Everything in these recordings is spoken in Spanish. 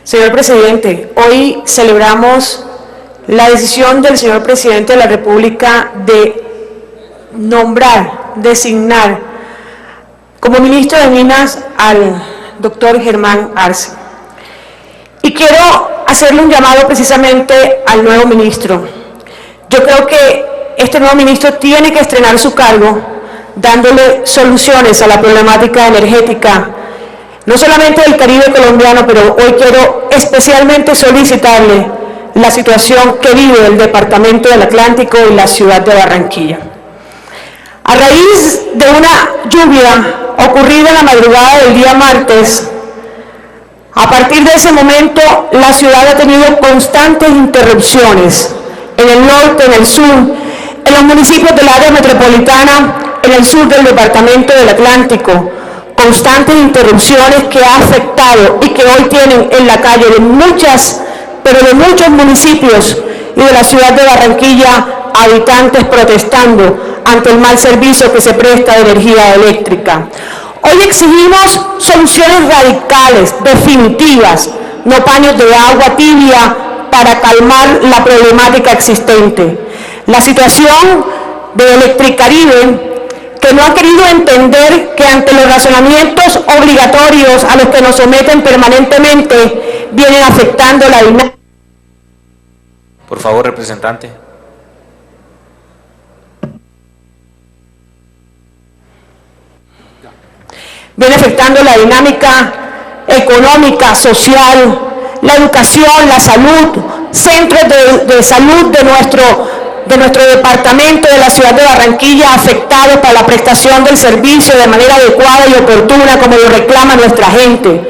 Señor presidente, hoy celebramos la decisión del señor presidente de la República de designar como ministro de Minas al doctor Germán Arce. Y quiero hacerle un llamado precisamente al nuevo ministro. Yo creo que este nuevo ministro tiene que estrenar su cargo dándole soluciones a la problemática energética, no solamente del Caribe colombiano, pero hoy quiero especialmente solicitarle la situación que vive el Departamento del Atlántico y la ciudad de Barranquilla. A raíz de una lluvia ocurrida en la madrugada del día martes, a partir de ese momento la ciudad ha tenido constantes interrupciones en el norte, en el sur, en los municipios del área metropolitana, en el sur del Departamento del Atlántico, constantes interrupciones que ha afectado y que hoy tienen en la calle de muchos municipios y de la ciudad de Barranquilla habitantes protestando ante el mal servicio que se presta de energía eléctrica. Hoy exigimos soluciones radicales, definitivas, no paños de agua tibia para calmar la problemática existente. La situación de Electricaribe, que no ha querido entender que ante los razonamientos obligatorios a los que nos someten permanentemente, vienen afectando la dinámica. Por favor, representante. Viene afectando la dinámica económica, social, la educación, la salud, centros de salud de nuestro departamento, de la ciudad de Barranquilla, afectados para la prestación del servicio de manera adecuada y oportuna, como lo reclama nuestra gente.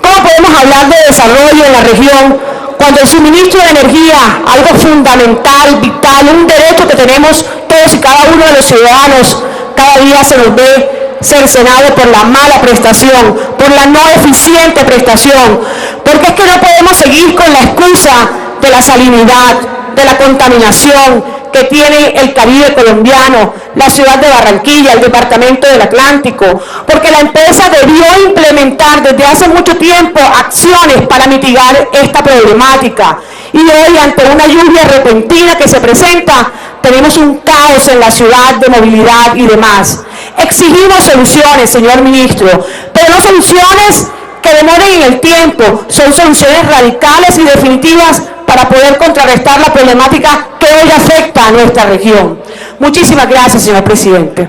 ¿Cómo podemos hablar de desarrollo en la región cuando el suministro de energía, algo fundamental, vital, un derecho que tenemos todos y cada uno de los ciudadanos, cada día se nos ve cercenado por la mala prestación, por la no eficiente prestación? Porque es que no podemos seguir con la excusa de la salinidad, de la contaminación que tiene el Caribe colombiano, la ciudad de Barranquilla, el Departamento del Atlántico, porque la empresa debió implementar desde hace mucho tiempo acciones para mitigar esta problemática. Y hoy, ante una lluvia repentina que se presenta, tenemos un caos en la ciudad de movilidad y demás. Exigimos soluciones, señor ministro, pero no soluciones que demoren en el tiempo, son soluciones radicales y definitivas para poder contrarrestar la problemática que hoy afecta a nuestra región. Muchísimas gracias, señor presidente.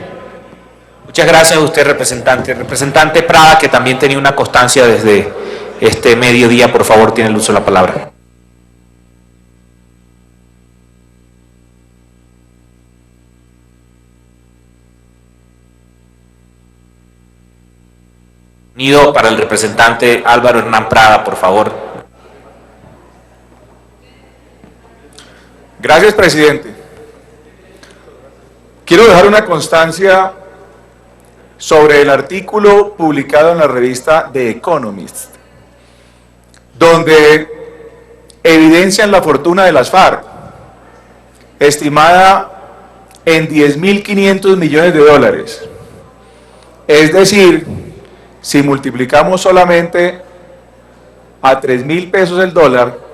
Muchas gracias a usted, representante. Representante Prada, que también tenía una constancia desde este mediodía, por favor, tiene el uso de la palabra. Unido para el representante Álvaro Hernán Prada, por favor. Gracias, presidente. Quiero dejar una constancia sobre el artículo publicado en la revista The Economist, donde evidencian la fortuna de las FARC, estimada en 10.500 millones de dólares. Es decir, si multiplicamos solamente a 3.000 pesos el dólar,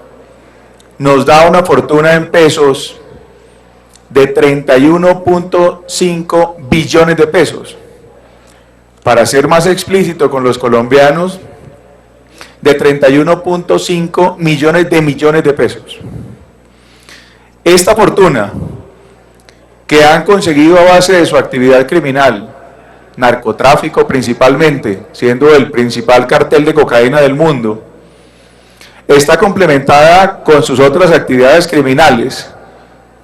nos da una fortuna en pesos de 31.5 billones de pesos. Para ser más explícito con los colombianos, de 31.5 millones de pesos. Esta fortuna que han conseguido a base de su actividad criminal, narcotráfico principalmente, siendo el principal cartel de cocaína del mundo, está complementada con sus otras actividades criminales,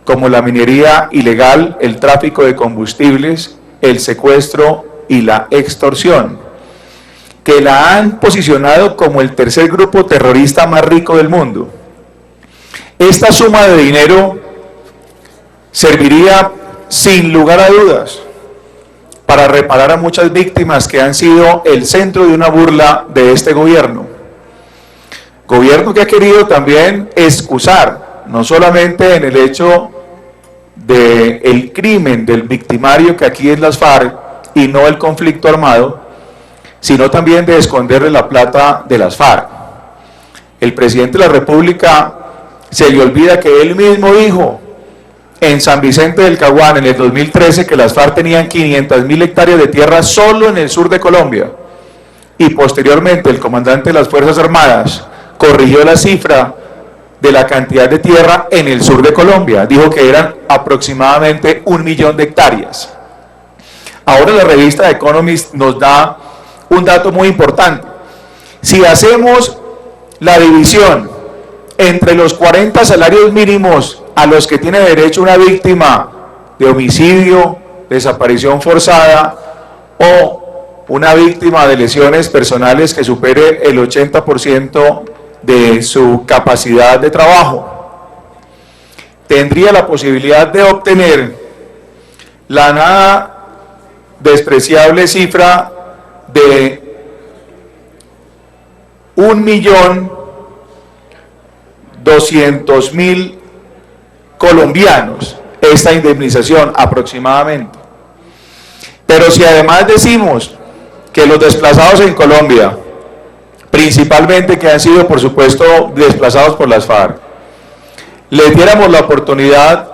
como la minería ilegal, el tráfico de combustibles, el secuestro y la extorsión, que la han posicionado como el tercer grupo terrorista más rico del mundo. Esta suma de dinero serviría, sin lugar a dudas, para reparar a muchas víctimas que han sido el centro de una burla de este gobierno. Gobierno que ha querido también excusar, no solamente en el hecho del crimen del victimario, que aquí es las FARC y no el conflicto armado, sino también de esconderle la plata de las FARC. El presidente de la República se le olvida que él mismo dijo en San Vicente del Caguán en el 2013 que las FARC tenían 500.000 hectáreas de tierra solo en el sur de Colombia, y posteriormente el comandante de las Fuerzas Armadas corrigió la cifra de la cantidad de tierra en el sur de Colombia, dijo que eran aproximadamente 1 millón de hectáreas. Ahora la revista The Economist nos da un dato muy importante. Si hacemos la división entre los 40 salarios mínimos a los que tiene derecho una víctima de homicidio, desaparición forzada o una víctima de lesiones personales que supere el 80% de su capacidad de trabajo, tendría la posibilidad de obtener la nada despreciable cifra de 1.200.000 colombianos, esta indemnización aproximadamente. Pero si además decimos que los desplazados en Colombia, principalmente que han sido por supuesto desplazados por las FARC, les diéramos la oportunidad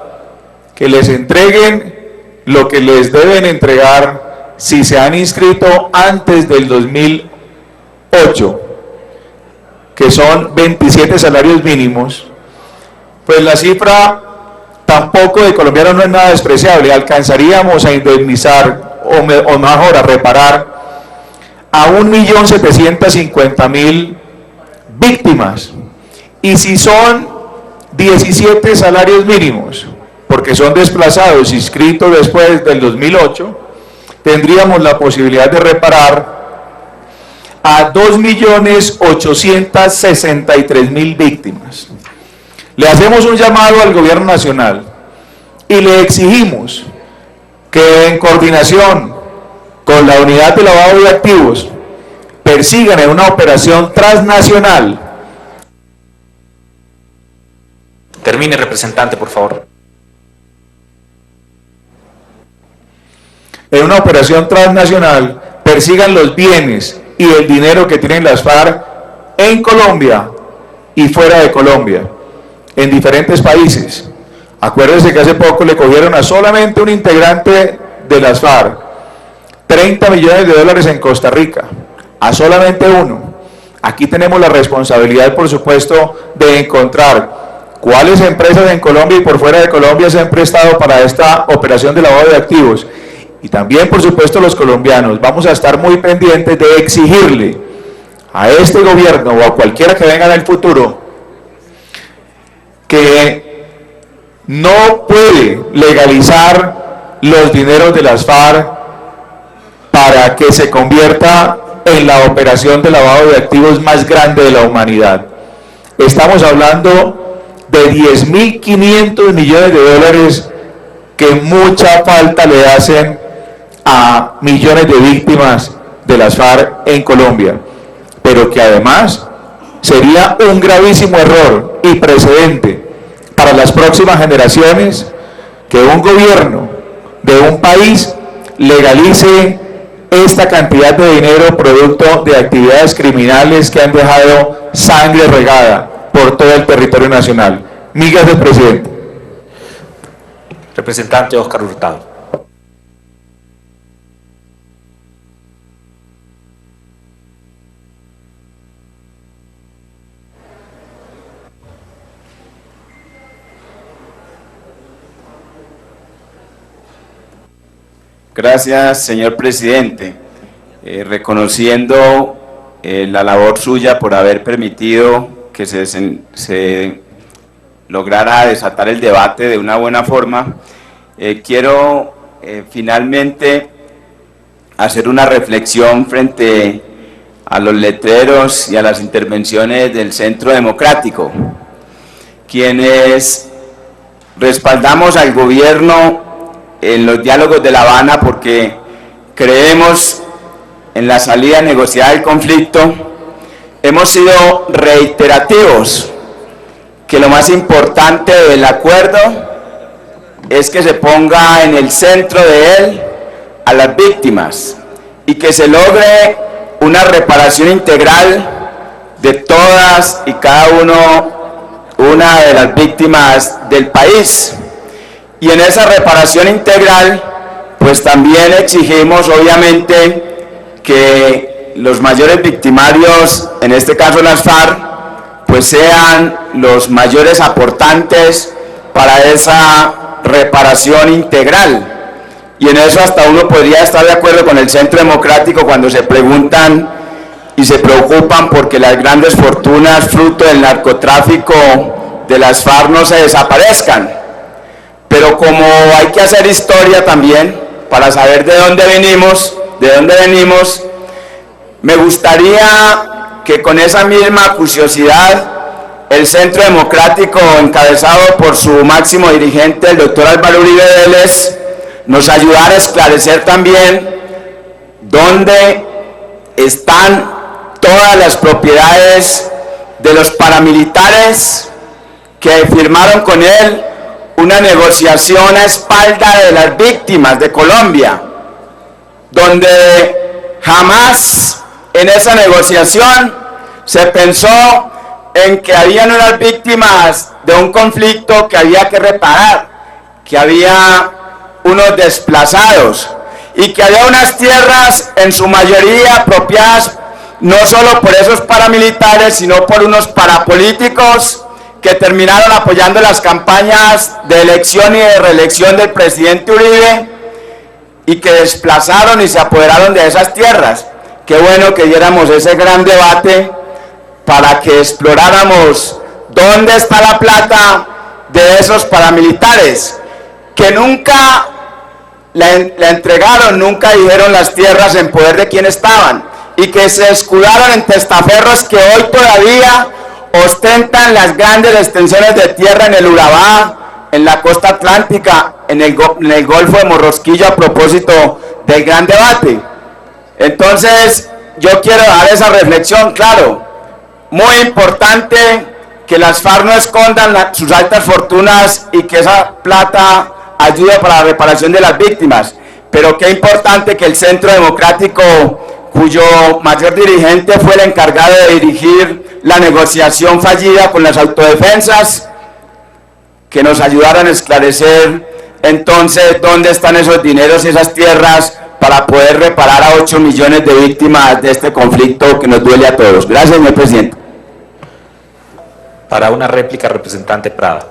que les entreguen lo que les deben entregar si se han inscrito antes del 2008, que son 27 salarios mínimos, pues la cifra tampoco de colombianos no es nada despreciable. Alcanzaríamos a indemnizar o mejor a reparar a 1.750.000 víctimas, y si son 17 salarios mínimos, porque son desplazados inscritos después del 2008, tendríamos la posibilidad de reparar a 2.863.000 víctimas. Le hacemos un llamado al gobierno nacional y le exigimos que en coordinación con la unidad de lavado de activos persigan en una operación transnacional. Termine, representante, por favor. En una operación transnacional persigan los bienes y el dinero que tienen las FARC en Colombia y fuera de Colombia, en diferentes países. Acuérdense que hace poco le cogieron a solamente un integrante de las FARC 30 millones de dólares en Costa Rica, a solamente uno. Aquí tenemos la responsabilidad, por supuesto, de encontrar cuáles empresas en Colombia y por fuera de Colombia se han prestado para esta operación de lavado de activos. Y también, por supuesto, los colombianos vamos a estar muy pendientes de exigirle a este gobierno o a cualquiera que venga en el futuro que no puede legalizar los dineros de las FARC para que se convierta en la operación de lavado de activos más grande de la humanidad. Estamos hablando de 10.500 millones de dólares que mucha falta le hacen a millones de víctimas de las FARC en Colombia, pero que además sería un gravísimo error y precedente para las próximas generaciones que un gobierno de un país legalice esta cantidad de dinero producto de actividades criminales que han dejado sangre regada por todo el territorio nacional. Mil gracias, presidente. Representante Óscar Hurtado. Gracias, señor presidente. Reconociendo la labor suya por haber permitido que se lograra desatar el debate de una buena forma, quiero finalmente hacer una reflexión frente a los letreros y a las intervenciones del Centro Democrático, quienes respaldamos al gobierno en los diálogos de La Habana porque creemos en la salida negociada del conflicto. Hemos sido reiterativos que lo más importante del acuerdo es que se ponga en el centro de él a las víctimas y que se logre una reparación integral de todas y cada una de las víctimas del país. Y en esa reparación integral, pues también exigimos obviamente que los mayores victimarios, en este caso las FARC, pues sean los mayores aportantes para esa reparación integral. Y en eso hasta uno podría estar de acuerdo con el Centro Democrático cuando se preguntan y se preocupan porque las grandes fortunas fruto del narcotráfico de las FARC no se desaparezcan. Pero como hay que hacer historia también para saber de dónde venimos, me gustaría que con esa misma curiosidad el Centro Democrático, encabezado por su máximo dirigente, el doctor Álvaro Uribe Vélez, nos ayudara a esclarecer también dónde están todas las propiedades de los paramilitares que firmaron con él una negociación a espalda de las víctimas de Colombia, donde jamás en esa negociación se pensó en que habían unas víctimas de un conflicto que había que reparar, que había unos desplazados y que había unas tierras en su mayoría apropiadas no solo por esos paramilitares, sino por unos parapolíticos que terminaron apoyando las campañas de elección y de reelección del presidente Uribe y que desplazaron y se apoderaron de esas tierras. Qué bueno que diéramos ese gran debate para que exploráramos dónde está la plata de esos paramilitares, que nunca la entregaron, nunca dijeron las tierras en poder de quién estaban, y que se escudaron en testaferros que hoy todavía ostentan las grandes extensiones de tierra en el Urabá, en la costa atlántica, en el Golfo de Morrosquillo, a propósito del gran debate. Entonces, yo quiero dar esa reflexión, claro, muy importante que las FARC no escondan sus altas fortunas y que esa plata ayude para la reparación de las víctimas, pero qué importante que el Centro Democrático, cuyo mayor dirigente fue el encargado de dirigir la negociación fallida con las autodefensas, que nos ayudaran a esclarecer entonces dónde están esos dineros y esas tierras para poder reparar a 8 millones de víctimas de este conflicto que nos duele a todos. Gracias, señor presidente. Para una réplica, representante Prada.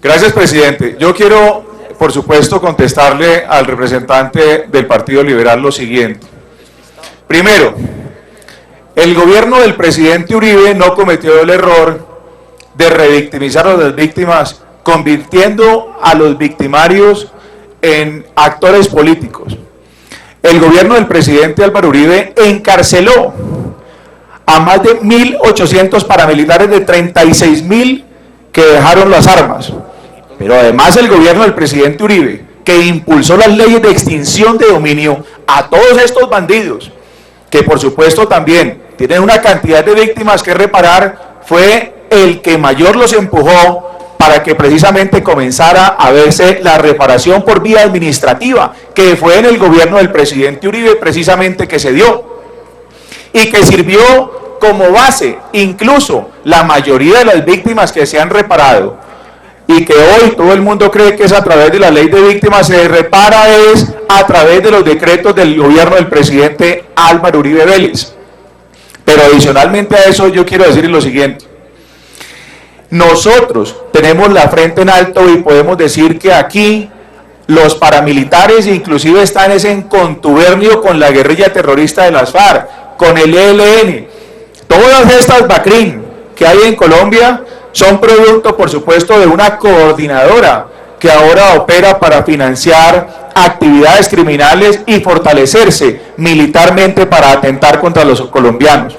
Gracias, presidente. Yo quiero, por supuesto, contestarle al representante del Partido Liberal lo siguiente. Primero, el gobierno del presidente Uribe no cometió el error de revictimizar a las víctimas, convirtiendo a los victimarios en actores políticos. El gobierno del presidente Álvaro Uribe encarceló a más de 1.800 paramilitares de 36.000 que dejaron las armas. Pero además el gobierno del presidente Uribe, que impulsó las leyes de extinción de dominio a todos estos bandidos, que por supuesto también tienen una cantidad de víctimas que reparar, fue el que mayor los empujó para que precisamente comenzara a verse la reparación por vía administrativa, que fue en el gobierno del presidente Uribe precisamente que se dio, y que sirvió como base, incluso la mayoría de las víctimas que se han reparado, y que hoy todo el mundo cree que es a través de la ley de víctimas, se repara es a través de los decretos del gobierno del presidente Álvaro Uribe Vélez. Pero adicionalmente a eso yo quiero decir lo siguiente. Nosotros tenemos la frente en alto y podemos decir que aquí los paramilitares inclusive están en contubernio con la guerrilla terrorista de las FARC, con el ELN. Todas estas BACRIM que hay en Colombia son producto, por supuesto, de una coordinadora que ahora opera para financiar actividades criminales y fortalecerse militarmente para atentar contra los colombianos.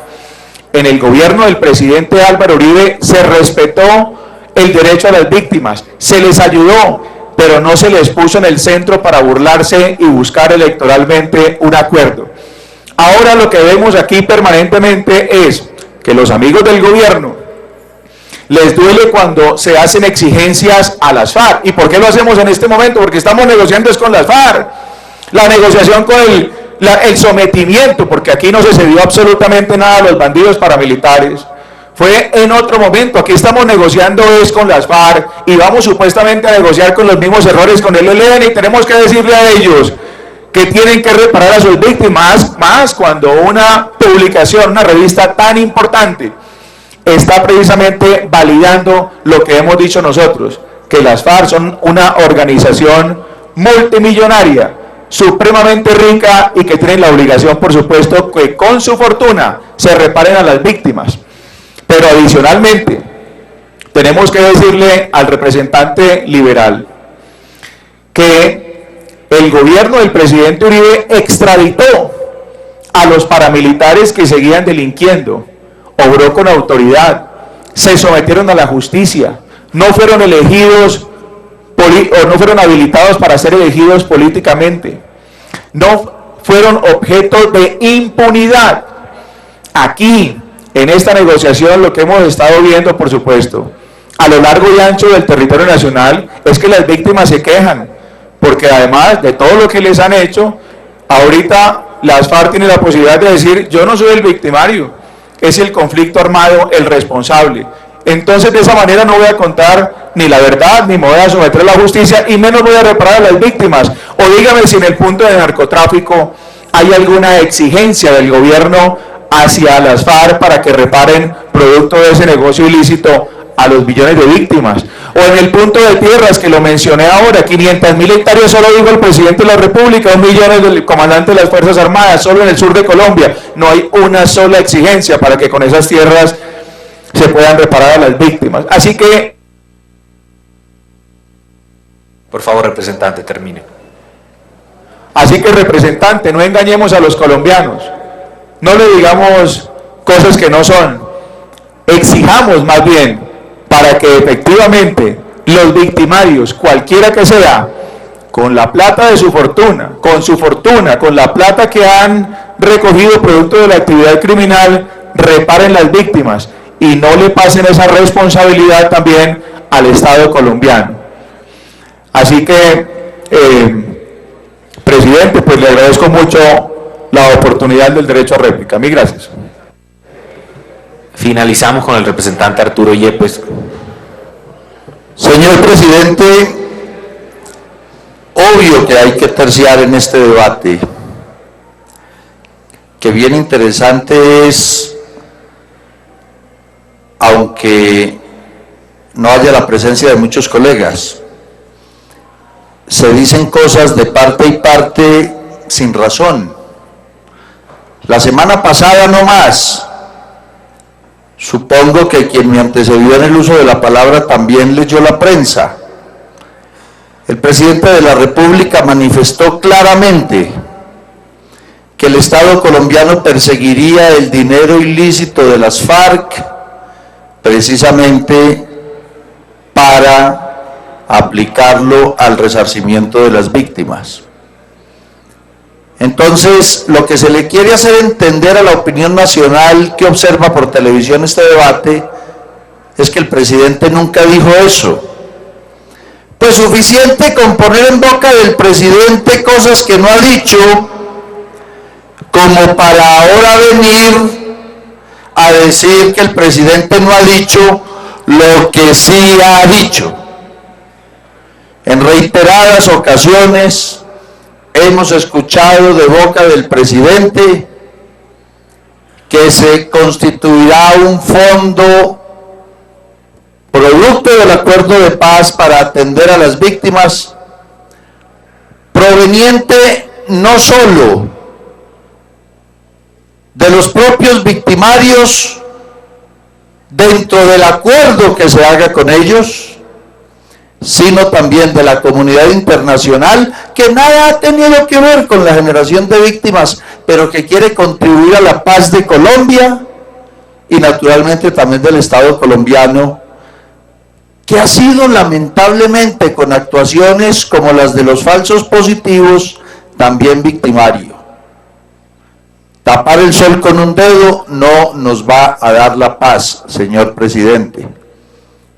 En el gobierno del presidente Álvaro Uribe se respetó el derecho a las víctimas, se les ayudó, pero no se les puso en el centro para burlarse y buscar electoralmente un acuerdo. Ahora lo que vemos aquí permanentemente es que los amigos del gobierno les duele cuando se hacen exigencias a las FARC. ¿Y por qué lo hacemos en este momento? Porque estamos negociando con las FARC. La negociación con el el sometimiento, porque aquí no se cedió absolutamente nada a los bandidos paramilitares, fue en otro momento. Aquí estamos negociando es con las FARC y vamos supuestamente a negociar con los mismos errores con el ELN, y tenemos que decirle a ellos que tienen que reparar a sus víctimas, más cuando una publicación, una revista tan importante está precisamente validando lo que hemos dicho nosotros, que las FARC son una organización multimillonaria, supremamente rica, y que tienen la obligación, por supuesto, que con su fortuna se reparen a las víctimas. Pero adicionalmente, tenemos que decirle al representante liberal que el gobierno del presidente Uribe extraditó a los paramilitares que seguían delinquiendo, obró con autoridad, se sometieron a la justicia, no fueron elegidos o no fueron habilitados para ser elegidos políticamente, no fueron objeto de impunidad. Aquí, en esta negociación, lo que hemos estado viendo, por supuesto, a lo largo y ancho del territorio nacional, es que las víctimas se quejan, porque además de todo lo que les han hecho, ahorita las FARC tienen la posibilidad de decir: yo no soy el victimario, es el conflicto armado el responsable. Entonces, de esa manera no voy a contar ni la verdad, ni me voy a someter a la justicia, y menos voy a reparar a las víctimas. O dígame si en el punto de narcotráfico hay alguna exigencia del gobierno hacia las FARC para que reparen producto de ese negocio ilícito a los millones de víctimas. O en el punto de tierras, que lo mencioné ahora, 500.000 hectáreas, solo dijo el presidente de la República, 1 millón del comandante de las Fuerzas Armadas, solo en el sur de Colombia. No hay una sola exigencia para que con esas tierras se puedan reparar a las víctimas. Así que... Por favor, representante, termine. Así que, representante, no engañemos a los colombianos, no le digamos cosas que no son, exijamos más bien para que efectivamente los victimarios, cualquiera que sea, con la plata de su fortuna, con la plata que han recogido producto de la actividad criminal, reparen las víctimas y no le pasen esa responsabilidad también al Estado colombiano. Así que, presidente, pues le agradezco mucho la oportunidad del derecho a réplica. Mil gracias. Finalizamos con el representante Arturo Yepes. Señor presidente, obvio que hay que terciar en este debate, que bien interesante es, aunque no haya la presencia de muchos colegas, se dicen cosas de parte y parte sin razón. La semana pasada no más, supongo que quien me antecedió en el uso de la palabra también leyó la prensa. El presidente de la República manifestó claramente que el Estado colombiano perseguiría el dinero ilícito de las FARC precisamente para aplicarlo al resarcimiento de las víctimas. Entonces, lo que se le quiere hacer entender a la opinión nacional que observa por televisión este debate es que el presidente nunca dijo eso. Pues suficiente con poner en boca del presidente cosas que no ha dicho, como para ahora venir a decir que el presidente no ha dicho lo que sí ha dicho. En reiteradas ocasiones hemos escuchado de boca del presidente que se constituirá un fondo producto del acuerdo de paz para atender a las víctimas, proveniente no solo de los propios victimarios dentro del acuerdo que se haga con ellos, sino también de la comunidad internacional, que nada ha tenido que ver con la generación de víctimas, pero que quiere contribuir a la paz de Colombia, y naturalmente también del Estado colombiano, que ha sido lamentablemente, con actuaciones como las de los falsos positivos, también victimario. Tapar el sol con un dedo no nos va a dar la paz, señor presidente.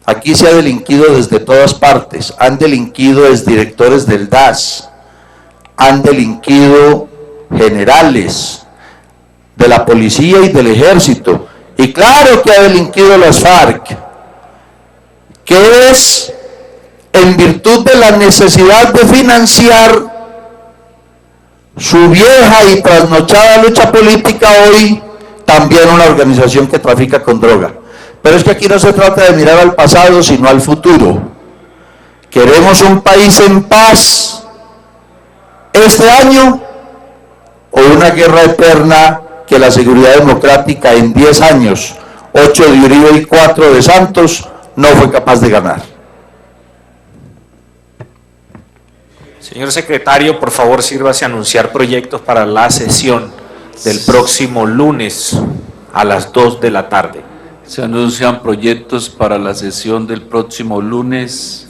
Aquí se ha delinquido desde todas partes, han delinquido exdirectores del DAS, han delinquido generales de la policía y del ejército, y claro que ha delinquido las FARC, que es en virtud de la necesidad de financiar su vieja y trasnochada lucha política, hoy también una organización que trafica con droga. Pero es que aquí no se trata de mirar al pasado, sino al futuro. ¿Queremos un país en paz este año o una guerra eterna que la seguridad democrática en 10 años, 8 de Uribe y 4 de Santos, no fue capaz de ganar? Señor secretario, por favor, sírvase a anunciar proyectos para la sesión del próximo lunes a las 2 de la tarde. Se anuncian proyectos para la sesión del próximo lunes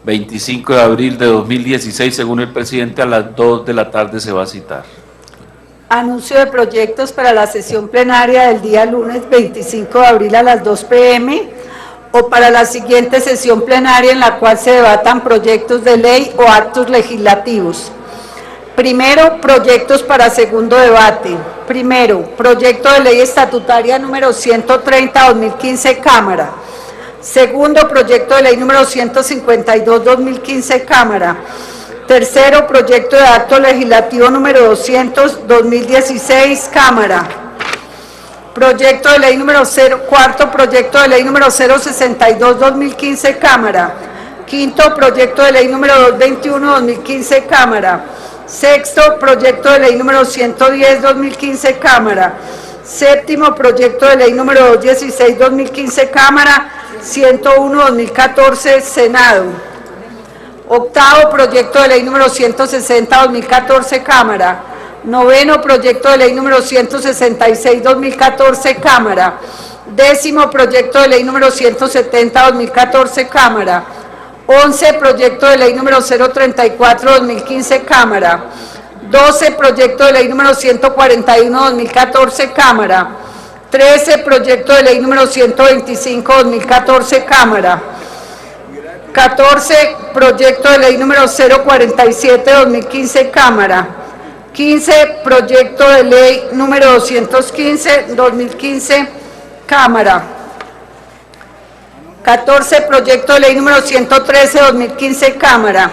25 de abril de 2016, según el presidente, a las 2 de la tarde se va a citar. Anuncio de proyectos para la sesión plenaria del día lunes 25 de abril a las 2 p.m. o para la siguiente sesión plenaria en la cual se debatan proyectos de ley o actos legislativos. Primero, proyectos para segundo debate. Primero, proyecto de ley estatutaria número 130-2015, Cámara. Segundo, proyecto de ley número 152-2015, Cámara. Tercero, proyecto de acto legislativo número 200-2016, Cámara. Proyecto de ley número 0, cuarto proyecto de ley número 062-2015, Cámara. Quinto, proyecto de ley número 221-2015, Cámara. Sexto, proyecto de ley número 110-2015, Cámara. Séptimo, proyecto de ley número 216-2015, Cámara. 101-2014, Senado. Octavo, proyecto de ley número 160-2014, Cámara. Noveno, proyecto de ley número 166-2014, Cámara. Décimo, proyecto de ley número 170-2014, Cámara. 11, proyecto de ley número 034-2015, Cámara. 12, proyecto de ley número 141-2014, Cámara. 13, proyecto de ley número 125-2014, Cámara. 14, proyecto de ley número 047-2015, Cámara. 15, proyecto de ley número 215-2015, Cámara. 14, proyecto de ley número 113-2015, Cámara.